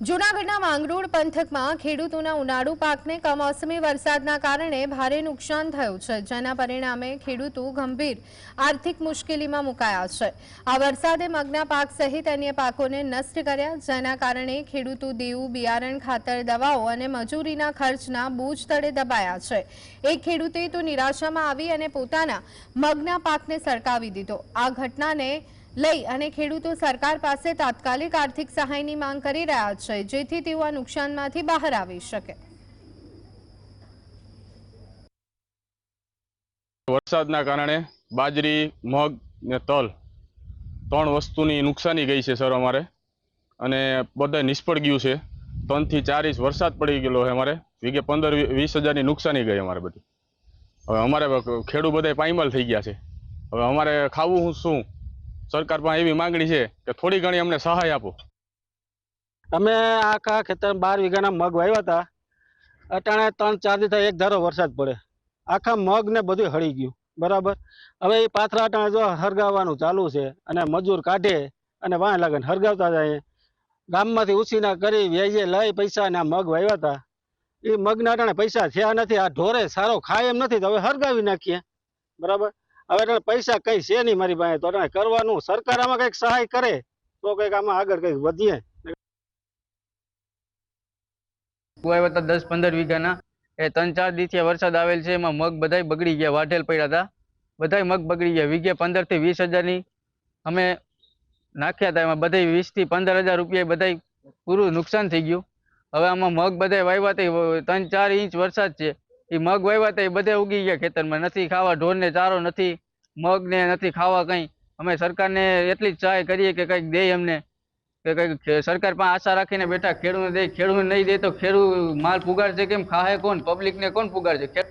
જૂનાગઢના માંગરોળ પંથકમાં ખેડૂતોના ઉનાળુ પાકને કમોસમી વરસાદના કારણે ભારે નુકસાન થયું છે, જેના પરિણામે ખેડૂતો ગંભીર આર્થિક મુશ્કેલીમાં મુકાયા છે। આ વરસાદે મગના પાક સહિત અન્ય પાકોને નષ્ટ કર્યા, જેના કારણે ખેડૂતો દેવું, બિયારણ, ખાતર, દવાઓ અને મજૂરીના ખર્ચના બોજ તળે દબાયા છે। એક ખેડૂતે તો નિરાશામાં આવી અને પોતાના મગના પાકને સળગાવી દીધો। આ ઘટનાને લઈ અને ખેડૂતો સરકાર પાસે તાત્કાલિક આર્થિક સહાયની માંગ કરી રહ્યા છે, જેથી તેઓ આ નુકસાનમાંથી બહાર આવી શકે। વરસાદના કારણે બાજરી, મગ ને તલ ત્રણ વસ્તુની નુકસાની ગઈ છે સર અમારે, અને બધા નિષ્ફળ ગયું છે। 3 થી 4 ઇંચ વરસાદ પડી ગયેલો છે અમારે, વીઘે 15-20 હજારની નુકસાની ગઈ અમારે બધી। હવે અમારે ખેડૂત બધા પાયમાલ થઈ ગયા છે। હવે અમારે ખાવું શું? સરકાર પાસે એવી માંગણી છે કે થોડી ઘણી અમને સહાય આપો। અમે આખા ખેતર 12 વીઘાના મગ વાવ્યા હતા। અટાણે 3-4 દી એક ધારો વરસાદ પડે, આખા મગ ને બધું હળી ગયું બરાબર। હવે એ પાથરા અટાણે જો હરગાવવાનું ચાલુ છે, અને મજૂર કાઢે અને વાહ લાગે હરગાવતા જાય। ગામમાંથી ઉછીના કરી વ્યાજે લઈ પૈસા ને આ મગ વાવ્યા હતા, એ મગના અટાણે પૈસા થયા નથી। આ ઢોરે સારો ખાય એમ નથી, તો હવે હરગાવી નાખીએ બરાબર। હવે અટાણે પૈસા કઈ છે નહીં મારી પાસે, તો અટાણે કરવાનું સરકાર આમાં કંઈક સહાય કરે તો કંઈક આમાં આગળ કંઈક વધીએ। વાવ્યા હતા 10-15 વીઘાના, એ 3-4 દિવસથી વરસાદ આવેલ છે, એમાં મગ બધાય બગડી ગયા, વાઢેલ પડ્યા હતા, બધાય મગ બગડી ગયા। વીઘે 15 થી 20 હજારની અમે નાખ્યા હતા, એમાં બધાય 20 થી 15 હજાર રૂપિયા બધાય પૂરું નુકસાન થઈ ગયું। હવે આમાં મગ બધાય વાવ્યા હતા, 3-4 ઇંચ વરસાદ છે, એ મગ વાવ્યા હતા એ બધા ઉગી ગયા ખેતરમાં, નથી ખાવા ઢોરને ચારો નથી, મગને નથી ખાવા કંઈ। અમે સરકારને એટલી જ સહાય કરીએ કે કંઈક દે અમને, કે કંઈક સરકાર પાસે આશા રાખીને બેઠા, ખેડૂતને દે, ખેડૂતને નહીં દે તો ખેડૂત માલ પુગાડશે કેમ? ખાહે કોણ? પબ્લિકને કોણ પુગાડશે?